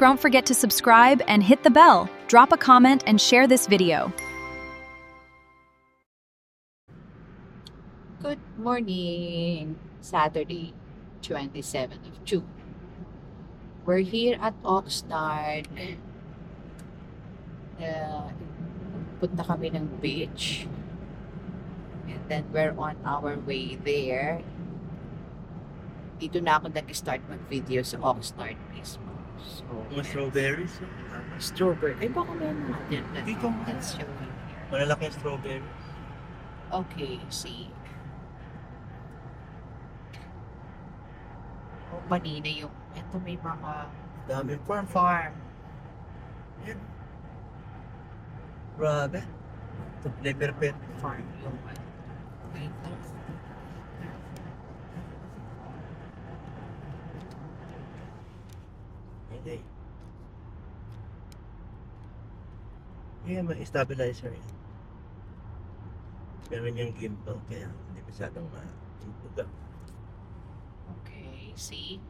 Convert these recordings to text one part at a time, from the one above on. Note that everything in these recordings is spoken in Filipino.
don't forget to subscribe and hit the bell. Drop a comment and share this video. Good morning! Saturday, 27th of June. We're here at Oxnard. Punta kami ng beach. And then we're on our way there. Dito na ako nag-start mag-video sa Oxnard mismo. So, Mga strawberries. strawberry. Ay, baka meron natin. Dito. Let's show you here. Malalaki ang strawberry. Okay, see. Oh, kanina yung, ito may mga Dami farm. farm. Yan. Grabe. Ito, Leperpet. Farm yung wait. Hindi. Yan, may stabilizer yan. Meron yung gimbal, kaya hindi masyadong ma-impuga. Okay, see?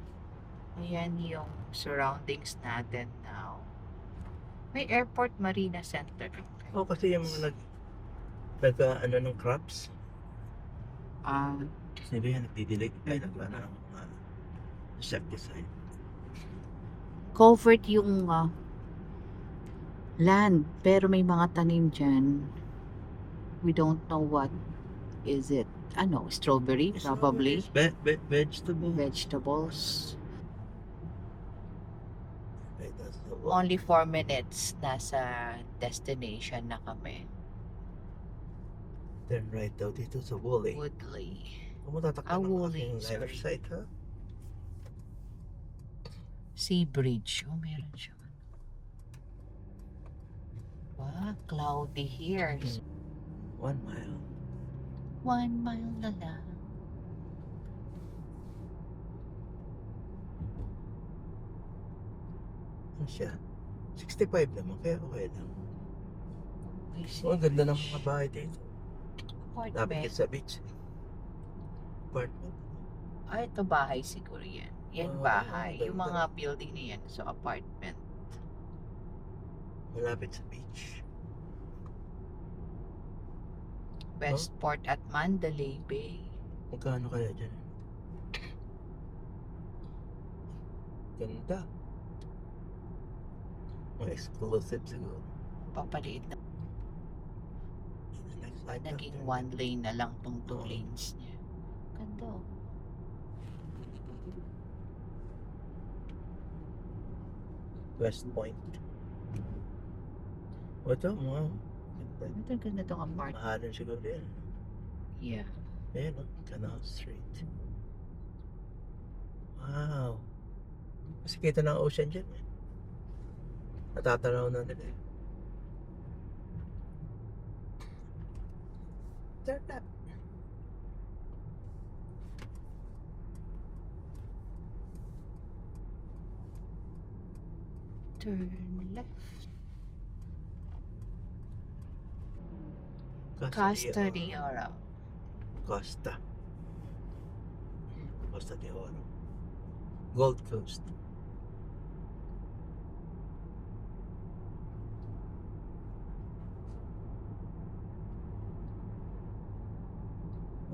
Ayan yung surroundings natin now. May airport marina center. Oo, kasi yung mga ano ng crops. Sabi yan, nagdidilig tayo ng insecticide. Covered yung land, pero may mga tanim dyan. We don't know what is it. Ano, strawberry probably. Vegetable. Vegetables. Right, that's the one. Only 4 minutes nasa destination na kami. Turn right daw dito sa Woolly. Woodley. Kung matatakpan ng Woolly, aking line of sorry. sight, ha? Sea Bridge. Oh, meron siya. Wow, cloudy here. 1 mile. 1 mile na lang. Ano siya? 65 naman, kaya okay lang. May Oh, ang ganda ng beach. mga bahay dito. Lapit Apartment. sa beach. Apartment. Ah, ito bahay siguro yan. Yan Oh, bahay. ganda. Yung mga building na yan. So, apartment. Malapit sa beach. Westport at Mandalay Bay. Magkano kaya dyan? Ganda. Mga exclusive siguro. Papaliit na. Next slide na. Naging 1 lane na lang tong 2 Oo. lanes niya. Ganda oh. West Point. O ito, mga Ito ganda tong apartment. mahalin siguro yan. Yeah. Ayan o, Canal Street. Wow. Kasi kita ng ocean dyan eh. Natatanaw na nila eh. Turn up. Turn left. Costa Costa de Oro. Costa. Costa de Oro. Gold Coast.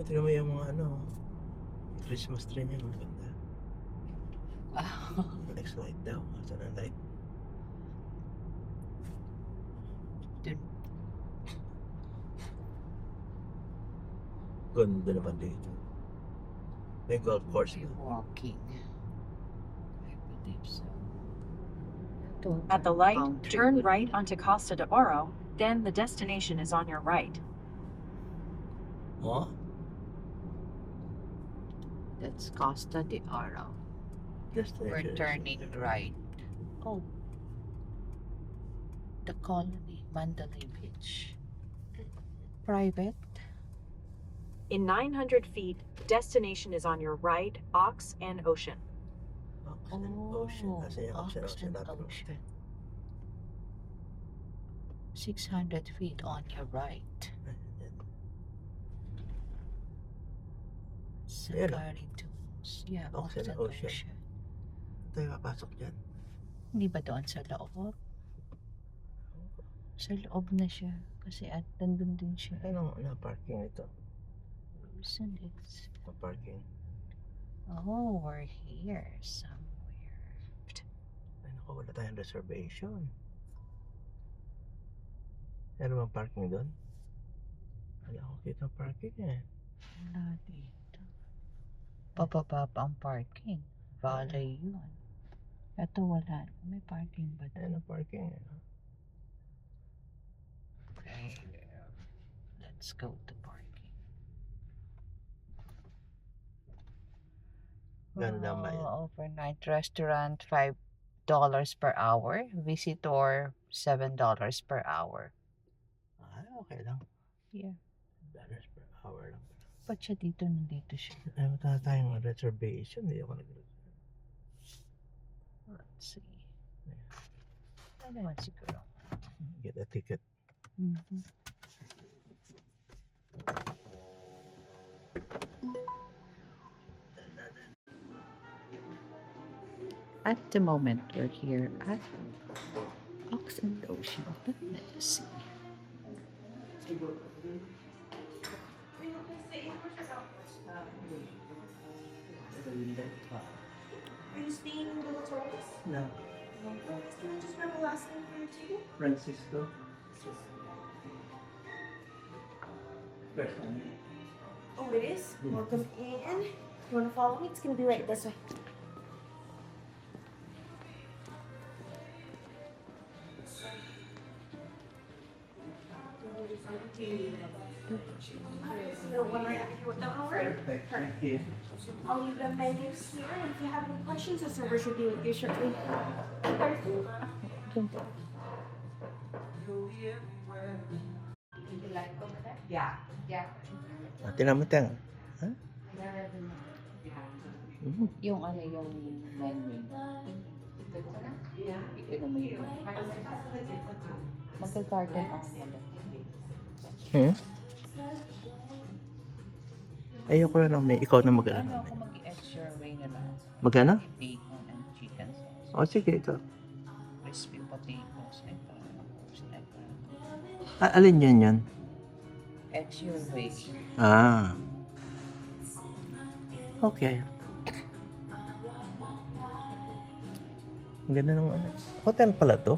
Tingnan mo yung mga Christmas tree niya, maganda. Wow. Next light daw. Saan ang light? Dun. Ganda naman dito. May golf course. Walking. I believe so. Ito, At the light, boundary turn would- right onto Costa de Oro, then the destination is on your right. Oh? That's Costa de Oro. Destination We're is- turning right. Oh. The Colony, Mandalay Beach. Private? In 900 feet, destination is on your right, Ox and Ocean. Ocean and Ocean. Kasi yung Ocean, Ox Ocean, and dapat Ocean. 600 feet on your right. Safari Dunes. Yeah, Ox Ox and and Ocean. Ocean. Tayo papasok dyan. Hindi ba doon sa loob? Sa loob na siya. Kasi at nandun din siya. Ano parking ito? Saan it's... Parking. Oh, we're here somewhere. Ay naku, wala tayong reservation. Meron bang parking doon? Wala akong kita parking eh. Wala dito. Pababa pa ang parking. Valet yun. Ito wala. May parking ba doon? Ayan ang parking eh. Okay. Let's go to parking. Gano'n lang ba yun? Overnight restaurant, $5 per hour. Visitor, $7 per hour. Ay, okay lang. Yeah. $1 per hour lang. Ba't siya dito? Nandito siya. Ay, wala tayong reservation. Hindi ako nag-reserve. Let's see. Ano naman siguro? Get a ticket. Mhm. At the moment, we're here at Ox and Ocean. Let's see. Are you staying in the tourist? No. Can I just grab a last name for your table? Francisco. First time. Oh, it is? Welcome in. You want to follow me? It's going to be right this way. The one right up here with the hour. Perfect. Thank you. I'll leave the menus here, and if you have any questions, the server should be with you shortly. Tinan mo tayo. Ha? Yung ano yung menu. Ito naman yun. Magka-garden off mo lang. Ayoko na lang may ikaw na Ano mag-ano. ako mag-extra ring na lang? Magana? Bacon and chicken sauce. O sige, ito. Crispy potatoes. Ito. Alin yan? Extra ring. Ah. Okay. Ang ganda ng ano. Hotel pala to.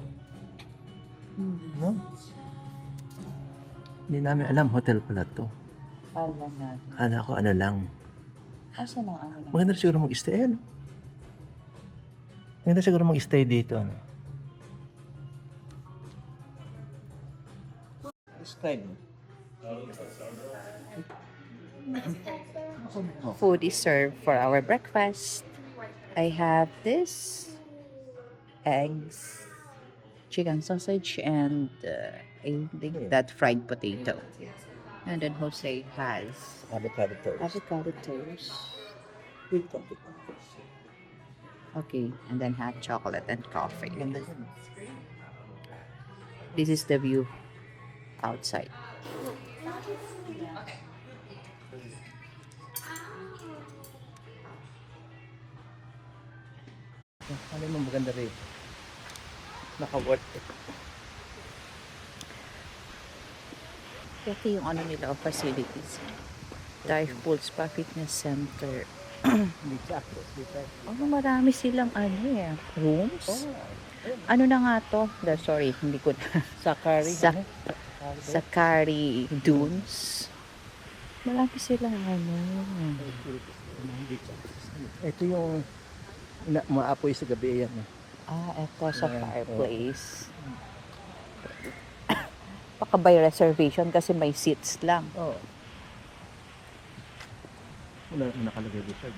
No? Hindi namin alam hotel pala to. Alam natin. Kala ko ano lang. Asa ng ano lang? Maganda siguro mag-stay, ano? Maganda siguro mag-stay dito, ano? This time. Food is served for our breakfast. I have this eggs, chicken sausage, and I think that fried potato. And then Jose has Avocado toast. avocado toast. With coffee. Okay, and then hot chocolate and coffee. Ganda yun. This is the view outside. Ano mo maganda rin? Naka-worth it. Ito yung ano nila, facilities. Dive pool, spa, fitness center. Dito access dito. Oh, marami silang ano eh, rooms. Ano na nga to? Sorry, hindi ko na. Sakari. Sakari Dunes. Marami silang ano. Ito yung maapoy sa gabi yan. Ah, eto sa fireplace. Baka by reservation kasi may seats lang. Oo. Wala naman nakalagay dito.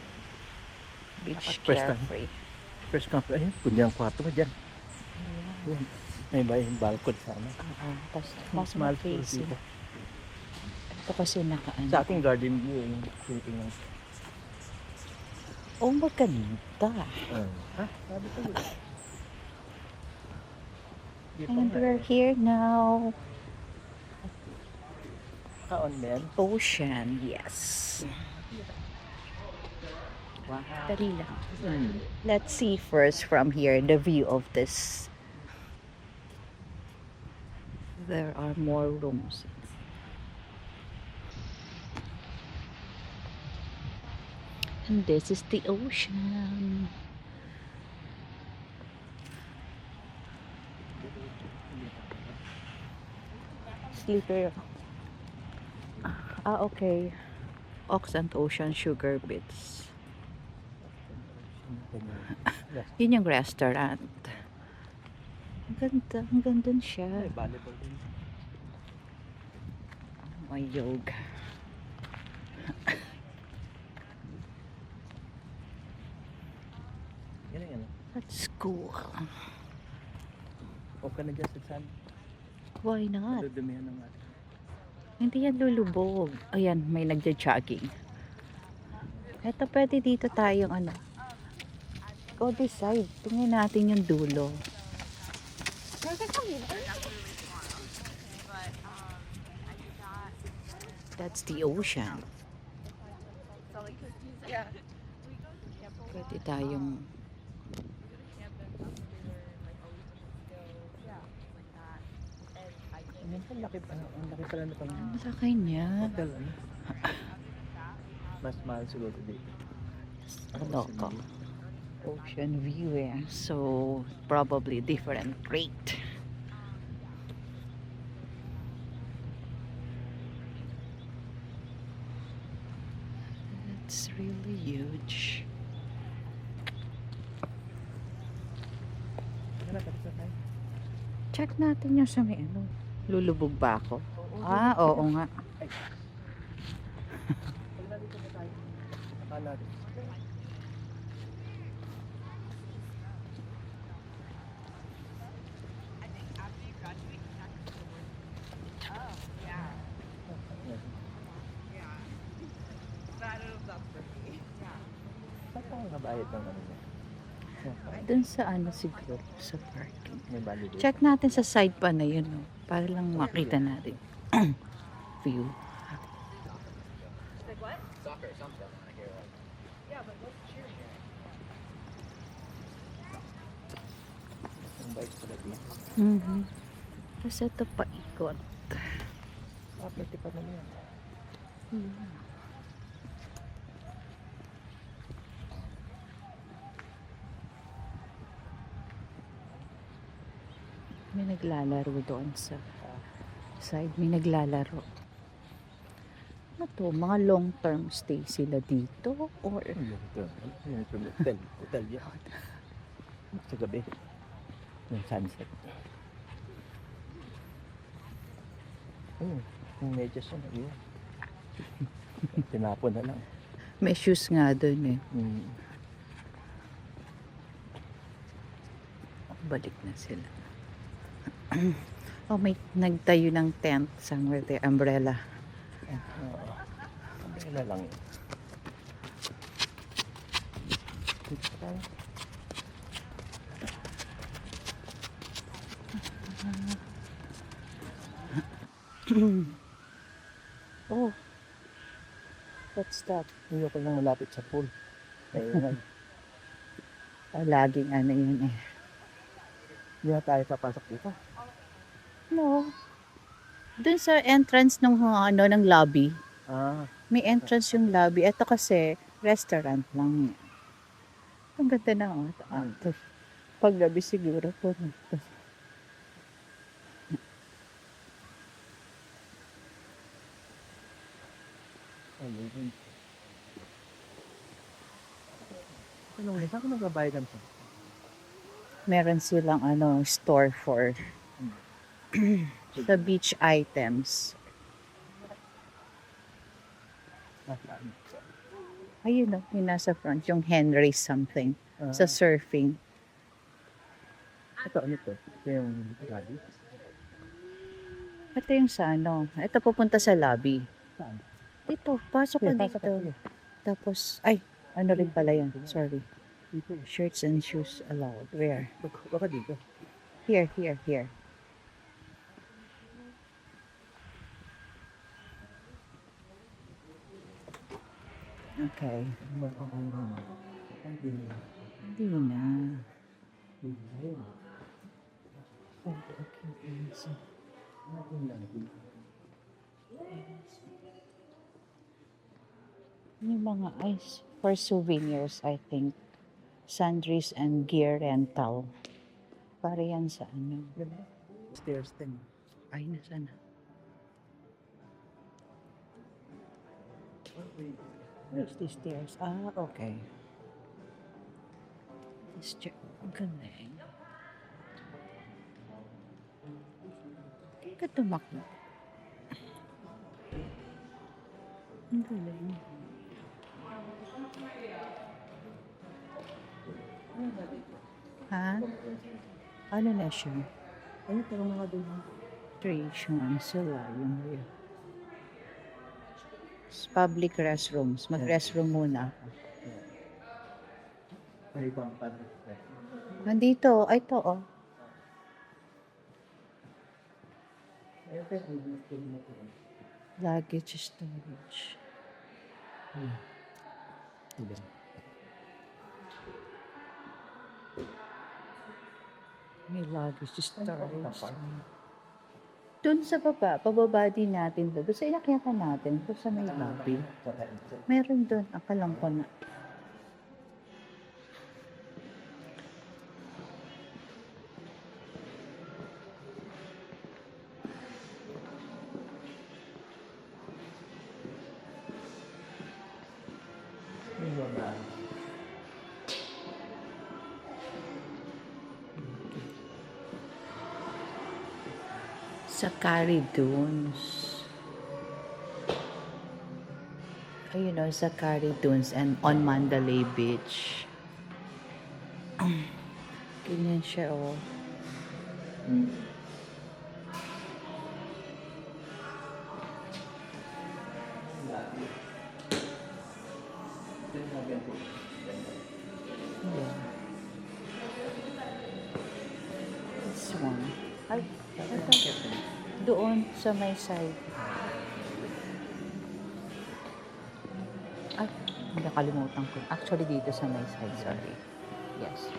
Beach First time. carefree. First come, ayun, kundi ang kwarto mo dyan. Yun. May ba yung balcony sana? Mas Small facing. dito. Ito kasi nakaano. Sa ating garden view, yung shooting ng... Oh, maganda. Ha? Sabi ko yun. And we're here now. Kaon men. Ocean, yes. Wow. Dali lang. Let's see first from here the view of this. There are more rooms. And this is the ocean. Sleeper. Okay. Ox and Ocean Sugar Bits. Yun yung restaurant. Ang ganda siya. Volleyball din. May yoga. Yan ang ano. That's cool. O ka na dyan sa sand. Why not? Dudumihan ng atin. Hindi yan lulubog. Ayan, may nagja-jogging. Eto, pwede dito tayong ano. Go this side. Tingnan natin yung dulo. That's the ocean. Pwede tayong Ang laki pa. Ang laki pala na pang ang laki niya. hotel. Ano? Mas mahal siguro dito. Loko. Ocean view eh. So, probably different rate. It's really huge. Check natin yung sa may ano. Lulubog ba ako? Ah, oo nga. Akala rin. Ba't ang nabayad ng ano niya? Dun sa ano siguro, sa parking. May valid. Check natin sa side pa na yun, no? Para lang makita natin. View. Ang bike pala dito. Tapos ito pa ikot. Pwede pa naman yan. May naglalaro doon sa side. May naglalaro. Ano to? Mga long term stay sila dito? Or Ito. Hotel. Hotel yan. Sa gabi. Yung sunset. Yung medyas yun. Yun. Tinapon na lang. may shoes nga doon eh. Balik na sila. Oh, may nagtayo ng tent somewhere there. Umbrella. Oo. Umbrella lang yun. Dito tayo. Oh. What's that? Hindi ko lang malapit sa pool. Ayun. Laging ano yun eh. Hindi na tayo papasok dito. No. Doon sa entrance ng ano ng lobby. Ah. May entrance yung lobby. Ito kasi restaurant lang. Ang ganda na oh. Paggabi siguro po. Ayun. Anong nila? Saan ko nagbabayad ng pool? Meron silang ano store for the beach items. Ayun oh, yung nasa front, yung Henry something. Sa surfing. Ito, ano to? Ito yung lobby? Ito yung sa ano. Ito pupunta sa lobby. Saan? Dito, pasok ka Pasok dito. tayo. Tapos, ay, ano rin pala yan. Sorry. Dito. Shirts and shoes allowed. Where? Baka dito. Here. Okay. Hindi na. Yung mga ice for souvenirs, I think. Sundries and gear rental. Para yan sa ano. Stairs din. Ay, nasa na. Where's the stairs? Ah, okay. Let's check. Ang galing. Kaya ka tumakbo. Ang galing. Ha? Ano na siya? Ano parang mga doon? Creation sila yung real. Public restrooms. Mag-restroom muna ako. May ibang public. Nandito. Ay, ito oh. Luggage storage. May luggage storage. Doon sa baba, pababa din natin doon. Doon sa inakyatan natin, doon sa may lobby. Meron doon, akalang ko na. Sa Carrie Dunes. Ayun o, sa Carrie Dunes and on Mandalay Beach. Ganyan siya o. Yeah. This one. Ay, ito. Doon sa may side. Ay, nakalimutan ko. Actually, dito sa may side. Sorry. Yes.